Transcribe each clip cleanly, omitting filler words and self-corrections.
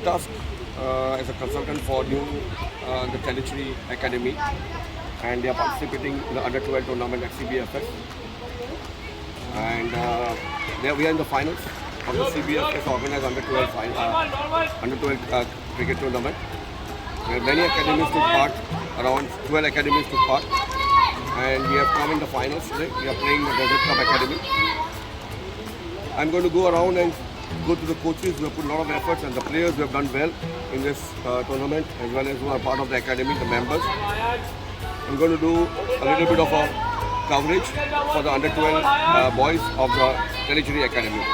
task as a consultant for the Tellicherry Academy, and they are participating in the under-12 tournament at CBFS. And we are in the finals of the CBFS organised under-12 cricket tournament. Where many academies took part, around 12 academies took part, and we have come in the finals today. We are playing the Desert Club Academy. I'm going to go around and go to the coaches who have put a lot of efforts, and the players who have done well in this tournament, as well as who are part of the academy, the members. I'm going to do a little bit of a coverage for the under-12 boys of the Tellicherry Academy.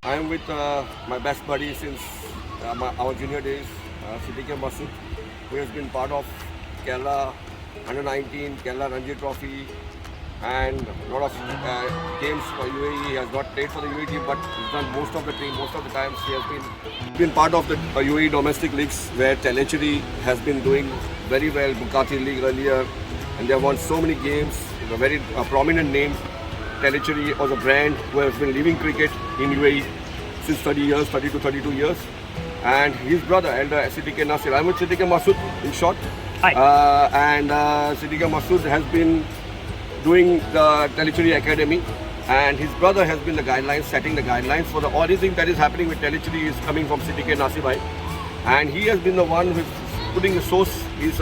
I am with my best buddy since our junior days, CBFS Masood, who has been part of Kerala Under-19, Kerala Ranji Trophy, and a lot of games for UAE. He has not played for the UAE team, but he's done most of the times. He has been part of the UAE domestic leagues, where Tellicherry has been doing very well. Bukati League earlier, and they have won so many games. It's a very prominent name. Tellicherry was a brand who has been leading cricket in UAE since 30 to 32 years. And his brother, elder Siddique Nasir. I'm with Siddique Masood in short. Hi. And Siddique Masood has been doing the Tellicherry Academy, and his brother has been setting the guidelines for all these things that is happening with Tellicherry is coming from Siddique Nasir bhai. And he has been the one who's putting the source. He's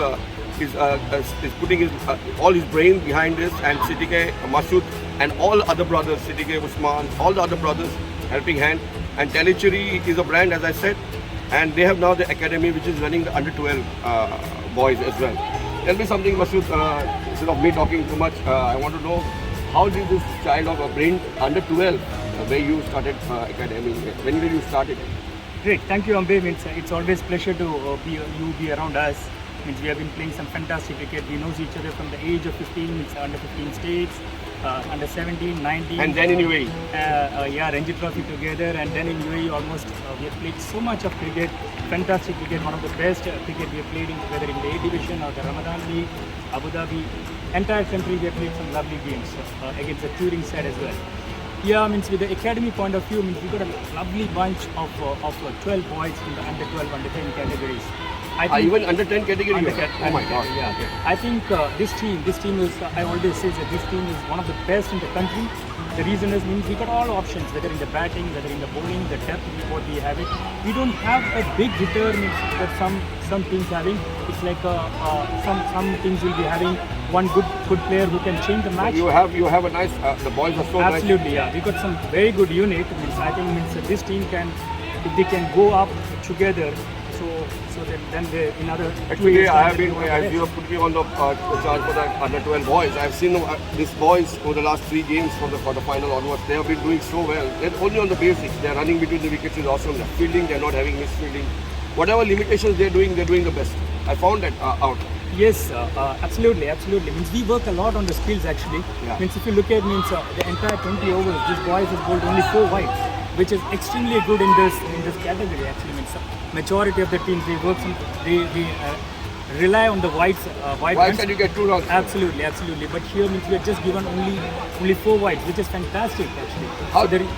putting all his brain behind this, and Siddique Masood and all other brothers, Siddique Usman, all the other brothers helping hand. And Tellicherry is a brand, as I said, and they have now the academy which is running the under-12 boys as well. Tell me something, Masood, instead of me talking too much, I want to know, how did this child of a brain under-12, where you started academy, when did you start it? Great, thank you, Ambe. It's always pleasure to be around us. We have been playing some fantastic cricket. We know each other from the age of 15. It's under 15 states, under 17, 19. And then in UAE? Yeah, Ranji Trophy together, and then in UAE almost we have played so much of cricket, fantastic cricket, one of the best cricket we have played in, whether in the A division or the Ramadan League, Abu Dhabi, entire country we have played some lovely games against the touring side as well. Yeah, with the academy point of view, we got a lovely bunch of 12 boys in the under 12, under 10 categories. Even under 10 category? Oh my God. Yeah. Okay. I think this team is, I always say that this team is one of the best in the country. The reason is, we got all options, whether in the batting, whether in the bowling, the depth, what we have it. We don't have a big hitter that some teams having. It's like some teams will be having one good player who can change the match. You have a nice, the boys are so nice. Absolutely, yeah. We got some very good unit. I think this team can, if they can go up together, so then in other actually, I have been, as you have put me on the charge for the under-12 boys, I have seen these boys over the last 3 games for the final onwards. They have been doing so well. They're only on the basics. They're running between the wickets is awesome. They're fielding, they're not having misfielding. Whatever limitations they're doing the best. I found that out. Yes, absolutely. We work a lot on the skills actually. Yeah. If you look at the entire 20 overs, these boys have bowled only 4 wides, which is extremely good in this category actually. Majority of the teams they rely on the wides. Wides and you get 2 runs. Absolutely. But here we are just given only 4 wides, which is fantastic actually. How? Please.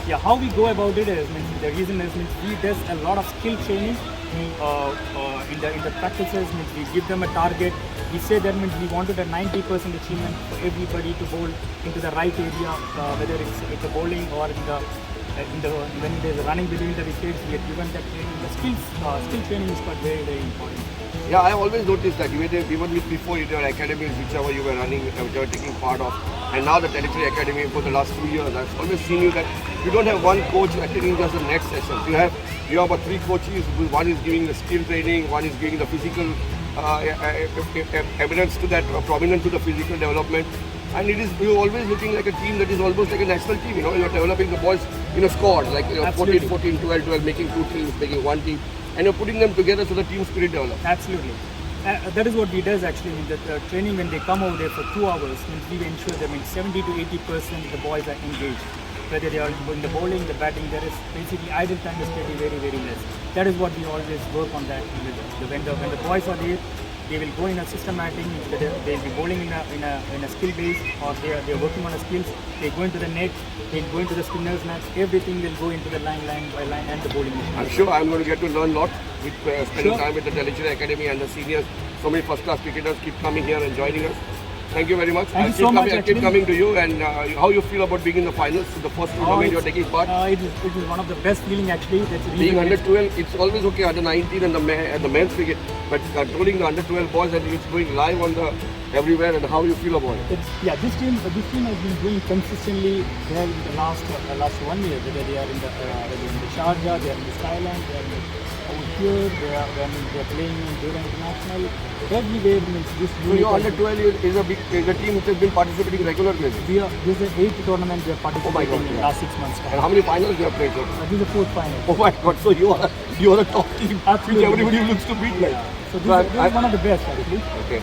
Yeah, how we go about it is, the reason is we does a lot of skill training. In the practices, we give them a target. We say that we wanted a 90% achievement for everybody to bowl into the right area, whether it's a bowling or when there's a running between the wickets. We have given that training. The skill training is quite very, very important. Yeah, I always noticed that even with before your academies, whichever you were running, whichever taking part of, and now the Tellicherry Academy for the last 2 years. I've always seen you that you don't have one coach attending just the net sessions. You have about 3 coaches. One is giving the skill training, one is giving the physical evidence to that, prominent to the physical development. And you're always looking like a team that is almost like a national team. You're developing the boys in a squad, like 14, 14, 12, 12, making 2 teams, making 1 team, and you're putting them together so the team spirit develops. Absolutely. That is what we does actually. In the training, when they come over there for 2 hours, we ensure that 70 to 80% the boys are engaged. Whether they are in the bowling, the batting, there is basically idle time is very, very less. That is what we always work on that. When the boys are there, they will go in a systematic, they will be bowling in a skill base, or they are working on a skills. They go into the net, they go into the spinner's net, everything will go into the line by line and the bowling. I'm sure I'm going to get to learn a lot with spending time with the Tellicherry Academy and the seniors. So many first-class cricketers keep coming here and joining us. Thank you very much. Thank you so much. I'll keep coming to you. And how you feel about being in the finals, the first tournament you're taking part? It is one of the best feeling actually. That's being under 12, it's always okay under 19 and the men's cricket, but controlling the under 12 boys and it's going live on the everywhere. And how you feel about it? This team has been doing consistently there in the last 1 year. Whether they are in the Sharjah, they are in the Skyland, they are over here, they are playing in Dubai International. Everywhere means this. So your under 12 is a team which has been participating regularly. This is the 8th tournament we are participating in the last 6 months. And how many finals you have played? This is the 4th final. Oh my God! So you are the top team, which everybody looks to beat. Like. So this is one of the best actually. Okay.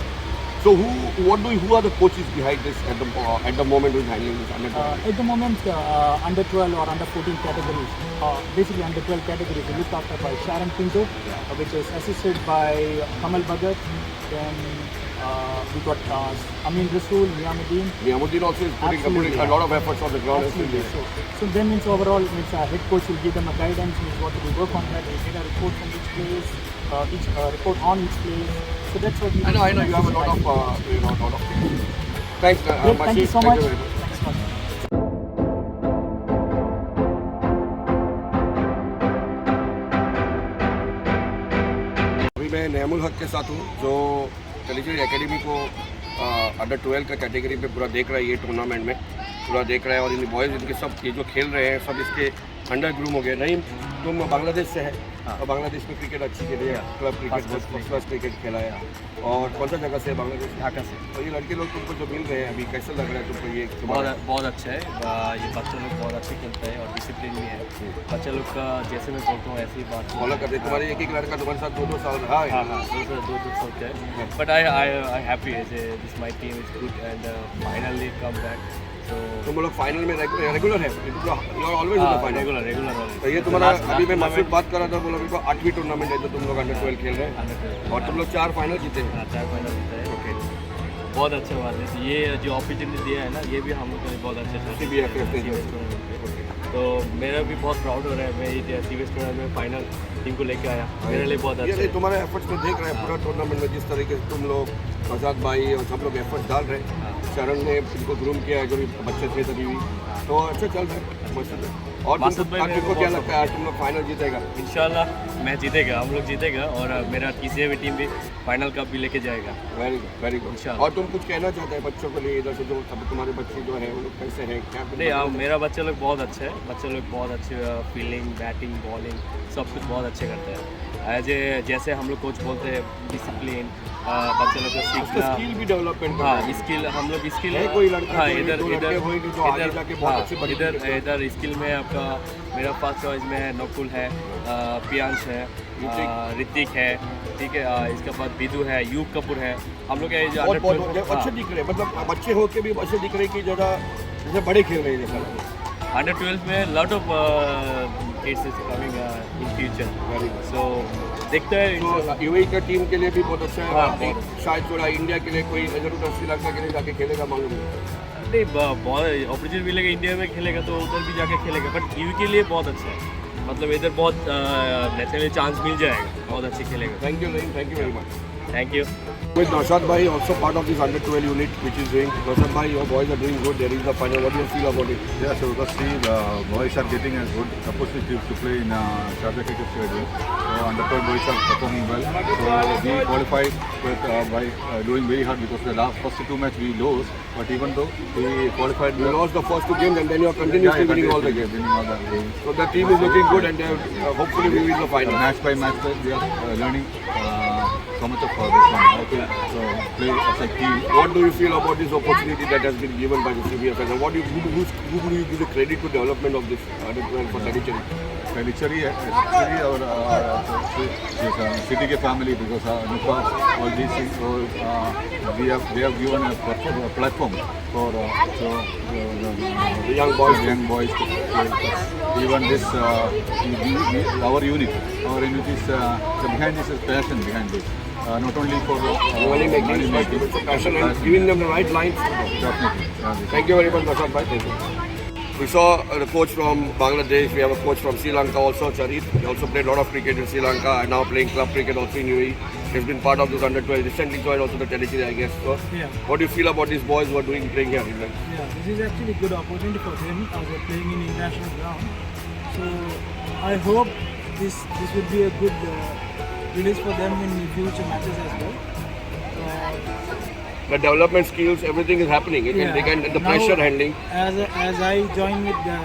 So who are the coaches behind this at the moment who's handling this under 12? At the moment, under 12 or under 14 categories, basically under 12 categories, are looked after by Sharon Pinto, which is assisted by Kamal Bhagat. Then we got Amin Rasool, Niyamuddin. Niyamuddin also is putting a lot of efforts on the ground. So then means overall, head coach will give them a guidance, means what to work on that. We get a report from each place, report on each place. So that's what we. I know. You have a lot of things. Thanks, thank you so much. Thank you very much. अभी मैं नैमुल हक के साथ हूँ जो टेलीचरी academy को under 12 का category पे पूरा देख रहा है, ये टूर्नामेंट में पूरा देख रहा है। और इन बॉयज़ इनके सब ये जो खेल रहे हैं सब इसके अंडर ग्रूम हो गए। नहीं, तुम बांग्लादेश से है और बांग्लादेश में क्रिकेट अच्छी खेली है, club cricket first class cricket खेला है। और कौन सा जगह से है बांग्लादेश? ढाका से। तो ये लड़के लोग तुमको जो मिल रहे हैं अभी, कैसे लग रहा है तुमको? ये बहुत अच्छा है। ये बच्चे लोग बहुत अच्छे खेलते हैं और डिसिप्लिन भी है। बच्चे लोग का जैसे मैं बोलता हूँ ऐसी बात फॉलो करते। तुम्हारे एक लड़का तुम्हारे साथ 2-2 साल रहा है। हाँ, 2 साल का है। बट आई हैप्पी है this my team is good and finally come back. तो तुम लोग फाइनल में रेगुलर है? You are always in the final. Regular. तो ये तुम्हारा अभी मैं मसूद बात कर रहा था, बोला मेरे को 8वीं टूर्नामेंट है जो तुम लोग अंडर 12 खेल रहे हैं और तुम लोग 4 फाइनल जीते हैं। 4 फाइनल जीते हैं। ओके, बहुत अच्छा बात है। ये जो अपॉर्चुनिटी दिया है ना, ये भी हम लोग को बहुत अच्छा है। CBFS तो मेरा भी बहुत प्राउड हो रहा है। मैं ये CBFS टूर्नामेंट में फाइनल टीम को लेके आया, मेरे लिए बहुत अच्छा है। तुम्हारे एफर्ट्स में देख रहे हैं पूरा टूर्नामेंट में जिस तरीके से तुम लोग आज़ाद भाई और सब लोग एफर्ट्स डाल रहे हैं। शरण ने इनको ग्रूम किया है जो भी बच्चे थे तभी भी, तो अच्छा चल रहा है मसूद। और तुमको क्या लगता है आज तुम लोग फाइनल जीतेगा? इंशाल्लाह मैं जीतेगा, हम लोग जीतेगा और मेरा तीसरी भी टीम भी फाइनल कप भी लेके जाएगा। Very good. और तुम कुछ कहना चाहते हैं बच्चों के लिए इधर से जो सब तुम्हारे बच्चे जो है वो लोग कैसे हैं क्या? नहीं, मेरा बच्चे लोग बहुत अच्छे हैं। बच्चे लोग बहुत अच्छे फील्डिंग, बैटिंग, बॉलिंग सब कुछ बहुत अच्छे करते हैं। जैसे हम लोग कोच बोलते हैं डिसिप्लिन, बच्चे लोग को सीखना, स्किल भी डेवलपमेंट। हाँ, स्किल हम लोग स्किल है कोई लड़का। हाँ, इधर स्किल में आपका मेरा फर्स्ट चॉइस में है नकुल है, पियांश है, ऋतिक है, ठीक है। इसके बाद विदु है, यूब कपूर है। हम लोग अच्छे दिख रहे, मतलब बच्चे होके भी अच्छे दिख रहे कि ज़्यादा जैसे बड़े खेल रहे हैं जैसा। अंडर 12 में lot of kids is coming in future. So देखते हैं। यूएई का टीम के लिए भी बहुत अच्छा है। शायद थोड़ा इंडिया के लिए कोई श्रीलंका के लिए जाके खेलेगा मालूम नहीं। बहुत अपॉर्चुनिटी मिलेगा इंडिया में खेलेगा तो उधर भी जाके खेलेगा। बट यूएई के लिए बहुत अच्छा है, मतलब इधर बहुत नेशनल चांस मिल जाएगा, बहुत अच्छी खेलेगा। Thank you very much. Thank you. With Naushad Bhai, also part of this under-12 unit which is doing. Naushad Bhai, your boys are doing good. There is the final. What do you feel about it? Yeah, so because see, the boys are getting a good opportunity to play in Sharjah Cricket Stadium. So under-12 boys are performing well. So we qualified with, by doing very hard because the first two matches we lost. But even though we qualified, You lost the first two games and then you are continuously winning all the games. So the team is looking good and hopefully we win the final. Match by match, we are learning so much of this one. How to play as a team. What do you feel about this opportunity that has been given by the CBFS and who do you give the credit to development of this under-12 for Tellicherry? Tellicherry, especially our CTK family because all these things. So we have given a platform for The young boys. to play. Even this our unit is behind this is passion behind this. Not only for Only making it's a passion and giving them the right lines. Definitely. Thank you very much, Naushad Bhai. Thank you. We saw the coach from Bangladesh. We have a coach from Sri Lanka also, Charit. He also played a lot of cricket in Sri Lanka and now playing club cricket also in UAE. He's been part of this under-12. Recently joined also the Tellicherry, I guess. So, Yeah. what do you feel about these boys who are playing here? Yeah, this is actually a good opportunity for them as they're playing in international ground. So I hope this will be a good release for them in future matches as well. The development skills, everything is happening. They can the Now, pressure handling. As I join with the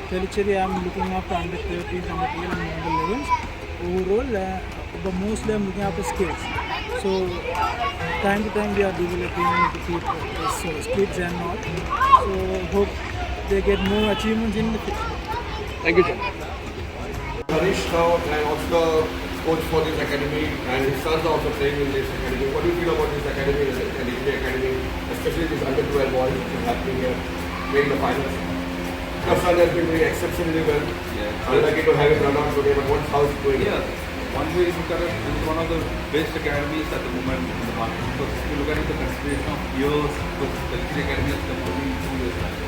Tellicherry, I'm looking after under 30s, under 12 and under 11s. Overall, but mostly I'm looking after skills. So time to time we are developing the skills and all. So hope they get more achievements in the future. Thank you, sir. Harish now and also coach for this academy and his sons are also playing in this academy. What do you feel about this academy, the academy, especially this under-12 boys which is happening here, playing the finals? Your son has been doing exceptionally well. Yeah. I'm lucky to have him run out today, but what's how it's going? Yeah, one way is because it is one of the best academies at the moment in the market. Because if you look at it, the consideration of years, the Tellicherry Academy has come only in 2 years time.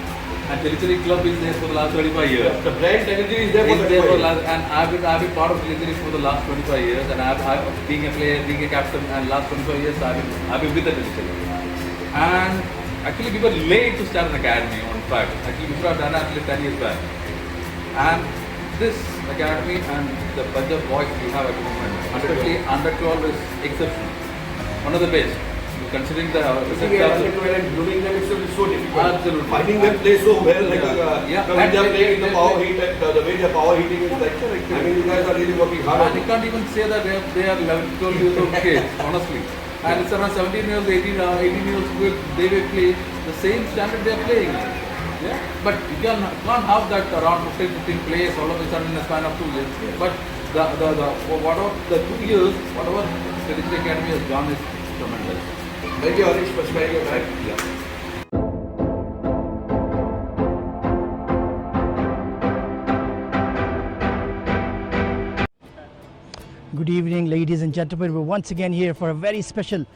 And Tellicherry Club is there for the last 25 years. The brand Tellicherry is there for It's the there for 25 last, and I've been part of Tellicherry for the last 25 years, and I've being a player, being a captain, and last 25 years I've been with the Tellicherry. And actually we were late to start an academy on fact. Actually we should have done it actually 10 years back. And this academy and the bunch of boys we have at the moment, especially under 12 is exceptional. One of the best. Considering the under-12 and grooming them is so difficult. Absolutely. Finding them play so well, like Yeah. the way they are playing, the power hit, the way they are power hitting is like, I mean, you guys are really working hard. And you can't even say that they are 11, 12 years old kids, honestly. And it's around 17 years, 18 years old, they will play the same standard they are playing. Yeah. But you can't have that around 15 players all of a sudden in a span of 2 years. But whatever the 2 years, whatever the Tellicherry Academy has done is tremendous. Thank you, Harish, for sparing your time. Yeah. Good evening, ladies and gentlemen. We're once again here for a very special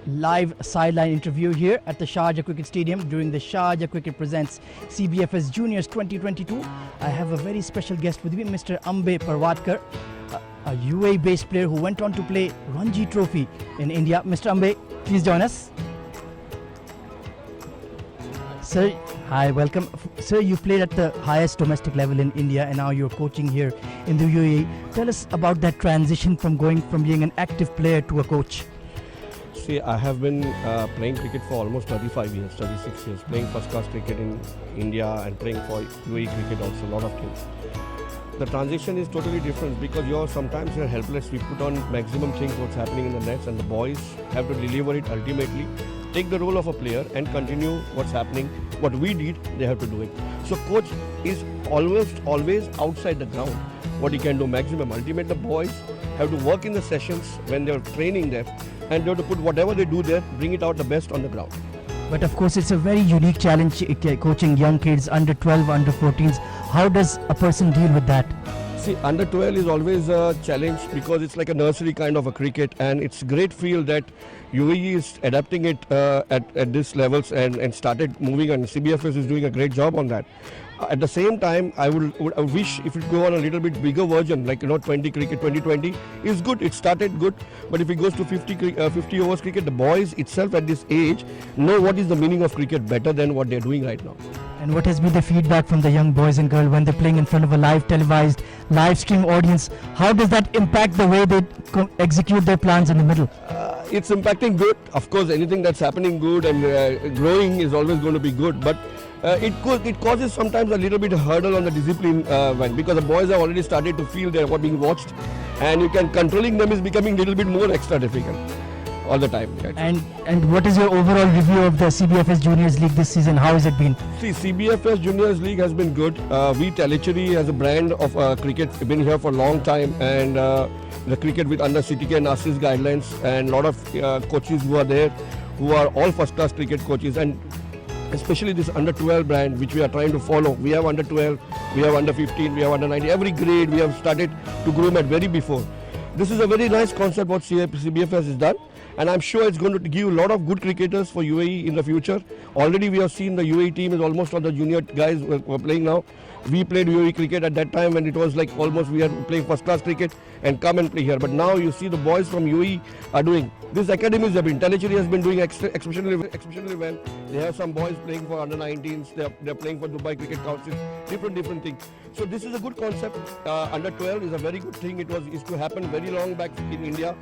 live sideline interview here at the Sharjah Cricket Stadium during the Sharjah Cricket Presents CBFS Juniors 2022. I have a very special guest with me, Mr. Ambe Parwatkar, a UAE-based player who went on to play Ranji Trophy in India. Mr. Ambe, please join us. Sir, hi, welcome. Sir, you played at the highest domestic level in India and now you're coaching here in the UAE. Tell us about that transition from going from being an active player to a coach. See, I have been playing cricket for almost 35 years, 36 years, playing first-class cricket in India and playing for UAE cricket also, a lot of things. The transition is totally different because sometimes you're helpless. We put on maximum things what's happening in the nets and the boys have to deliver it ultimately. Take the role of a player and continue what's happening. What we did, they have to do it. So coach is almost always outside the ground. What he can do maximum. Ultimately, the boys have to work in the sessions when they're training there and they have to put whatever they do there, bring it out the best on the ground. But of course, it's a very unique challenge coaching young kids under 12, under 14s. How does a person deal with that? See, under 12 is always a challenge because it's like a nursery kind of a cricket and it's great feel that UAE is adapting it at this levels and started moving and CBFS is doing a great job on that. At the same time, I wish if it go on a little bit bigger version, like 20 cricket, 2020 is good. It started good, but if it goes to 50 overs cricket, the boys itself at this age know what is the meaning of cricket better than what they're doing right now. And what has been the feedback from the young boys and girls when they're playing in front of a live televised, live stream audience? How does that impact the way they execute their plans in the middle? It's impacting good. Of course, anything that's happening good and growing is always going to be good, but it causes sometimes a little bit of hurdle on the discipline because the boys have already started to feel they're being watched, and controlling them is becoming a little bit more extra difficult all the time. And what is your overall review of the CBFS Juniors League this season? How has it been? See, CBFS Juniors League has been good. We Tellicherry as a brand of cricket have been here for a long time, and the cricket with under CTK and NASI's guidelines, and a lot of coaches who are there who are all first class cricket coaches, and especially this under 12 brand which we are trying to follow. We have under 12, we have under 15, we have under 19. Every grade we have started to groom at very before. This is a very nice concept what CBFS has done, and I'm sure it's going to give a lot of good cricketers for UAE in the future. Already we have seen the UAE team is almost all the junior guys who are playing now. We played UAE cricket at that time when it was like almost we are playing first class cricket and come and play here. But now you see the boys from UAE are doing. These academies have been, Tellicherry has been doing exceptionally well. They have some boys playing for under 19s, they're playing for Dubai Cricket Council, different things. So this is a good concept. Under 12 is a very good thing. It used to happen very long back in India.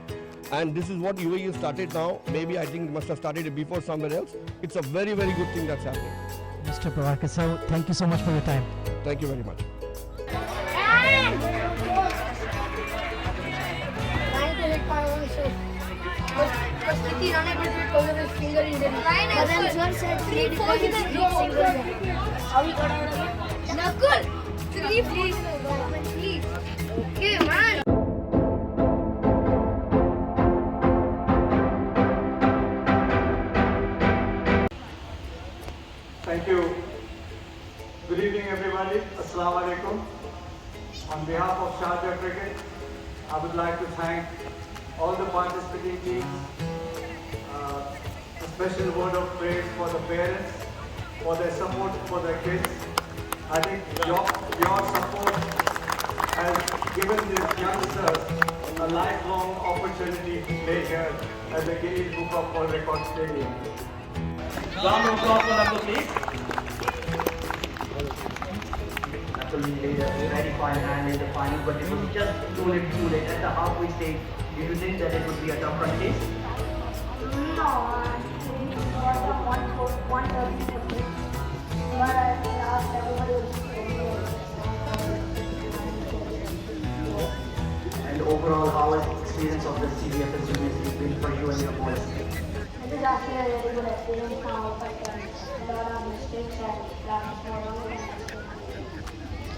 And this is what UAE has started now. Maybe I think it must have started it before somewhere else. It's a very good thing that's happening. Mr. Pravarkar, sir, thank you so much for your time. Thank you very much. Thank you. Good evening, everybody. Assalamu alaikum. On behalf of Sharjah Cricket, I would like to thank all the participating teams. A special word of praise for the parents, for their support for their kids. I think your support has given these youngsters a lifelong opportunity to play here at the Guiness Book of World Record Stadium. Round of applause for them, please. Absolutely, very fine hand in the final, but it was just too late at the halfway stage. Did you think that it would be a tough run chase? No, I think it was a 130 for me. But at last, everybody was And overall, how has the experience of the CBFS Juniors League been for you and your boys? It is actually a really good experience now, but there are mistakes and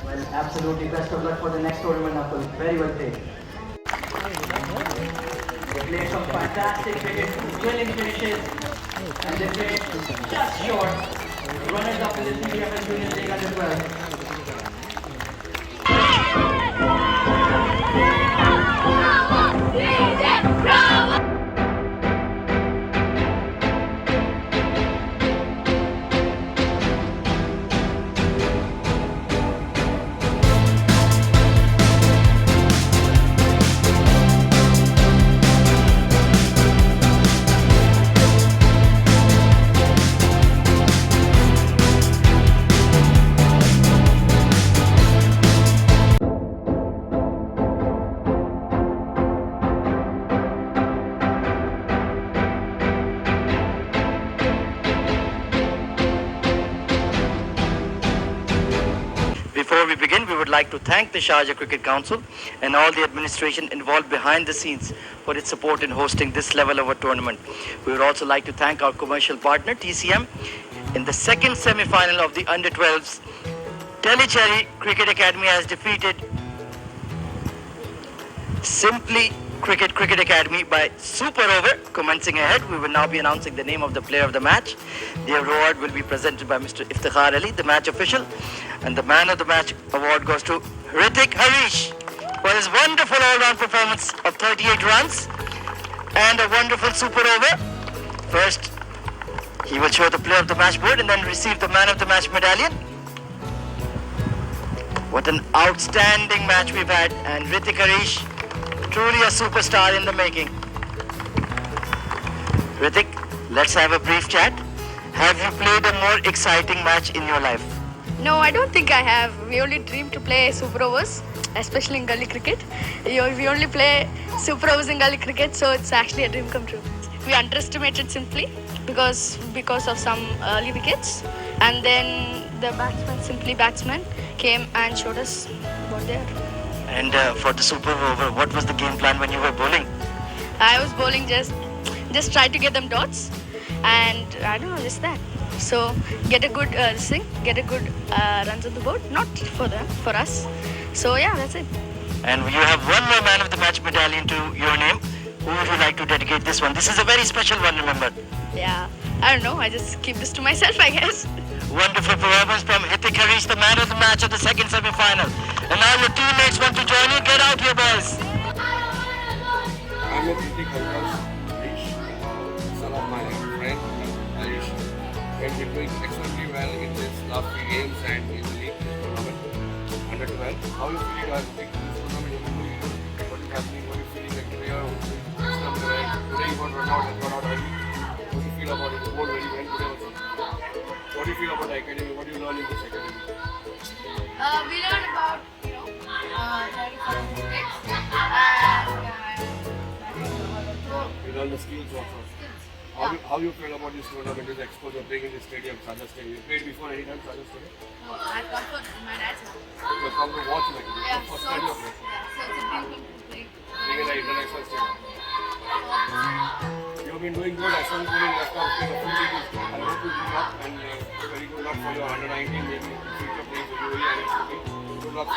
Well, absolutely. Best of luck for the next tournament, Nakul. Very well played. They played some fantastic cricket, brilliant finishes, and they played just short. Runners up in the CBFS Junior League under 12. Before we begin, we would like to thank the Sharjah Cricket Council and all the administration involved behind the scenes for its support in hosting this level of a tournament. We would also like to thank our commercial partner, TCM. In the second semi-final of the Under-12s, Tellicherry Cricket Academy has defeated Simply Cricket Academy by super over. Commencing ahead, we will now be announcing the name of the player of the match. The award will be presented by Mr. Iftikhar Ali, the match official, and the man of the match award goes to Ritik Harish for his wonderful all-round performance of 38 runs and a wonderful super over. First, he will show the player of the match board and then receive the man of the match medallion. What an outstanding match we've had, and Ritik Harish, truly a superstar in the making. Ritik, let's have a brief chat. Have you played a more exciting match in your life? No, I don't think I have. We only dream to play super overs, especially in gully cricket. We only play super overs in gully cricket, so it's actually a dream come true. We underestimated simply because of some early wickets, and then the batsman came and showed us what they are. And for the super over, what was the game plan when you were bowling? I was bowling just try to get them dots, and I don't know, just that. So get a good runs on the board, not for them, for us. So yeah, that's it. And you have one more man of the match medallion to your name. Who would you like to dedicate this one? This is a very special one, remember? Yeah, I don't know. I just keep this to myself, I guess. Wonderful performance from Ritik Harish, the man of the match of the second semi-final. And now your teammates want to join you. Get out here, boys. I'm a Ritik Harish, son of my friend Harish, and he's doing extremely well in his last 3 games and in the league tournament under 12. How are you feeling as big this tournament? What is happening? What are you feeling like today? Today you got run out and got out early. What do you feel about it? You bowled very well today also. What do you feel about the academy? What do you learn in this academy? We learn about, You learn the skills also. How you feel about this tournament, this exposure, playing in the stadium, Sharjah Stadium? You played before any time Sharjah Stadium? No, I come for my dad's house. You have come to watch like this. Yeah, First so time you it's, play. so it's a dream come to play. Playing in the international stadium. You have been doing good. I saw you playing left off in the future. I hope you do up and very good luck for your under 19, maybe future playing for UAE and HPP. Good luck.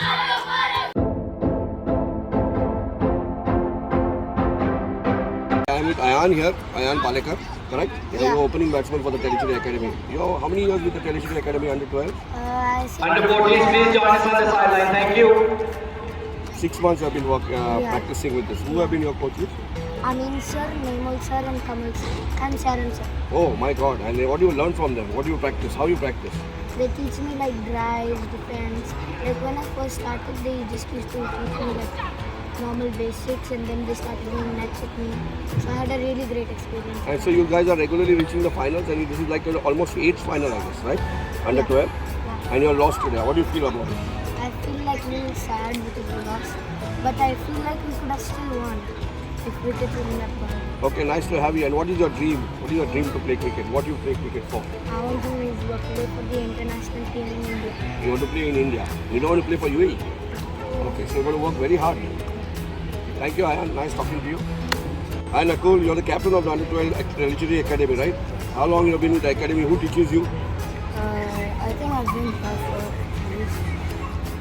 I am with Ayan here, Ayan Palekar, correct? Yeah. You're opening batsman for the Tellicherry Academy. How many years with the Tellicherry Academy under 12? Under 14, please join us on the sideline. Thank you. 6 months I've been practicing with this. Who have been your coaches? Amin sir, Naimal sir and Kamal sir and Sharon sir. Oh my God! And what do you learn from them? What do you practice? How you practice? They teach me like drives, defense. Like when I first started, they just used to teach me like normal basics, and then they started doing nets with me. So I had a really great experience. And so you guys are regularly reaching the finals, and this is like your almost 8th final, I guess, right? Under 12, and you're lost today. What do you feel about it? I feel like really sad because we lost, but I feel like we could have still won if we did win that ball. Okay, nice to have you. And what is your dream? What is your dream to play cricket? What do you play cricket for? I want to play for the international team in India. You want to play in India. You don't want to play for UAE. Okay, so you're going to work very hard. Thank you, Ayan. Nice talking to you. Hi, Nakul. You're the captain of the Under 12 Tellicherry Academy, right? How long you have been with the academy? Who teaches you? I think I've been here for at least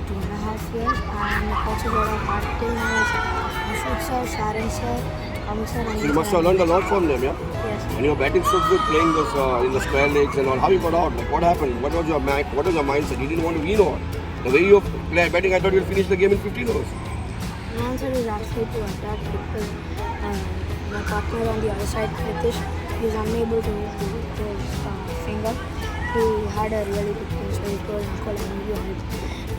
2.5 years, and the coaches are all hard till now is Ashok sir, Sharon sir, Kamal sir, and So you must have learned a lot from them, yeah? yes. And your batting so good, playing those in the square legs and all. How you got out? Like what happened? What was your mindset? You didn't want to win or the way you play batting? I thought you'd finish the game in 15 overs. The answer is actually to attack because my partner on the other side, Pritish, is unable to use his finger. He had a really good thing, so he told Uncle and he wanted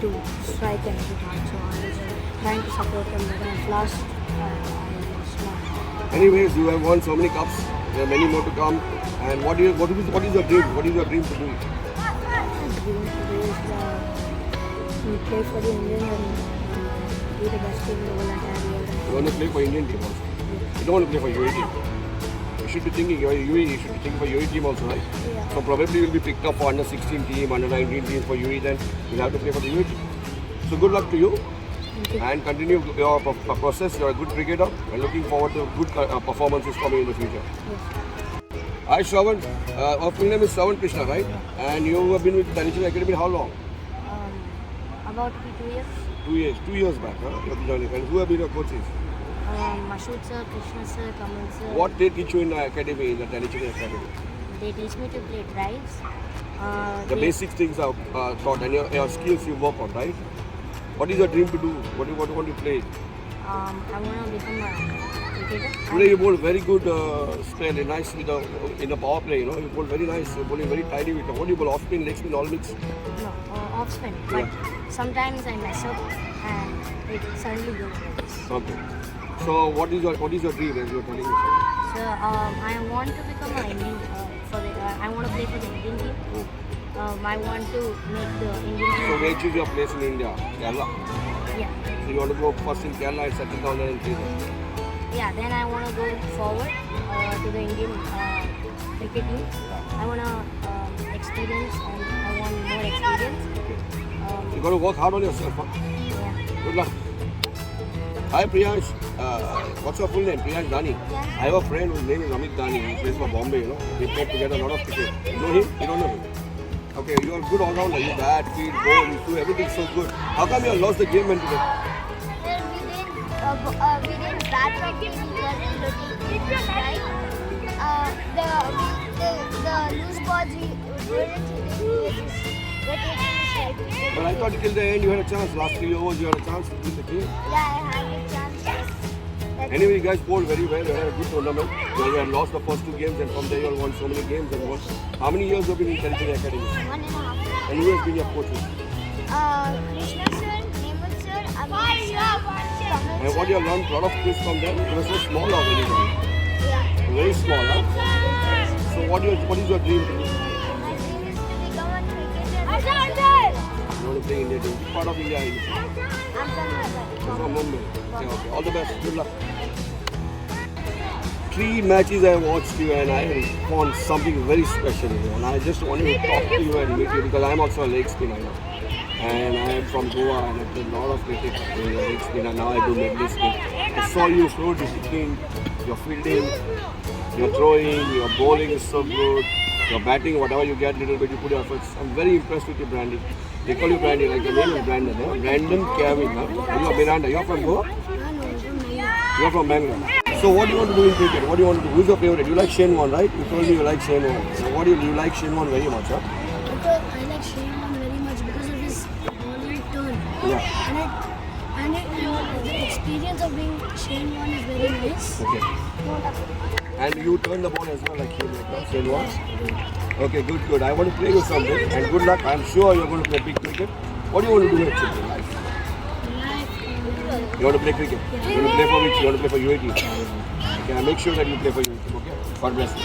to strike and hit hard. So I was trying to support him, but at last I was not. Anyways, you have won so many cups. There are many more to come. And what is your dream? What is your dream to do? My dream to do is to play for the Indian and be the best team in the whole entire world. You want to play for Indian team also. You don't want to play for UAE team. You should be thinking UAE. You should be thinking for UAE team also, right? Yeah. So probably you'll be picked up for under 16 team, under 19 team for UAE. Then you'll have to play for the UAE team. So good luck to you. Thank you. And continue your process. You're a good cricketer. And looking forward to good performances from you in the future. Yes. Hi, Shravan. Our full name is Shravan Krishna, right? And you have been with Tellicherry Academy how long? About 2 years. 2 years. 2 years back, huh? You have been joining. And who have been your coaches? Mashood sir, Krishna sir, Kamal sir. What they teach you in the academy, in the Tellicherry Academy? They teach me to play drives. The basic things are taught and your skills you work on, right? What is your dream to do? What do you want to play? I want to become a cricketer. Today you bowled very good spell, nice with in the power play, you know. You bowled very nice, you're bowling very tidy with what do you bowl, off spin, leg spin, all mix? No, off spin. But sometimes I mess up and it suddenly goes like this. Okay. So what is your dream as you were telling me? So I want to become an Indian I want to play for the Indian team. I want to make the Indian team. So where choose your place in India? Kerala? Yeah. So you want to go first in Kerala and settle down there in Kerala? Yeah, then I want to go forward to the Indian cricket team. I want to experience and I want more experience. You got to work hard on yourself. Huh? Yeah. Good luck. Hi Priyansh. What's your full name? Priyansh Dani. Yeah. I have a friend whose name is Amit Dani. He plays for Bombay. You know, they played together a lot of cricket. You know him? You don't know him? Okay, you are good all rounder. You bat, field, bowl, you do everything so good. How come you have lost the game when today? We didn't bat properly. We weren't looking right. The loose balls we weren't hitting. But I thought till the end you had a chance. Last 3 overs you had a chance to win the game. Yeah, I had a chance. Anyway, you guys bowled very well. You had a good tournament. You had lost the first 2 games and from there you all won so many games and won. How many years have you been in Tellicherry Academy? 1.5. And who has been your coaches? Krishna sir, Nehmat sir, Abhi sir, And what you have learned a lot of skills from them? They were so small already. Yeah. Very small, huh? So what is your dream to do? My dream is to become a cricketer. You want to play India team? Which part of India are you? I'm from Mumbai. You're from Mumbai. Okay. All the best. Good luck. 3 matches I watched you and I found something very special in you. And I just wanted to talk to you and meet you because I'm also a leg spinner. And I am from Goa and I played a lot of cricket in leg spinner. Now I do medley spin. I saw you so disciplined. Your fielding, your throwing, your bowling is so good. Your batting, whatever you get, little bit you put your efforts. I'm very impressed with you, Brandon. They call you Brandon, like your name is Brandon, huh? Brandon Kevin, huh? And you're Miranda. You're from Goa? You're from Bangalore. So what do you want to do in cricket? What do you want to do? Who's your favorite? You like Shane Warne, right? You told me you like Shane Warne. So what do you like Shane Warne very much, huh? I like Shane Warne very much because of his bowling turn. Yeah. And the experience of being Shane Warne is very nice. Okay. And you turn the ball as well like him, like that, Shane Warne? Okay, good. I want to play you someday and good luck. I'm sure you're going to play big cricket. What do you want to do actually in life? You want to play cricket? You want to play for which? You want to play for UAT? Okay, make sure that you play for UAT. Okay? God bless you.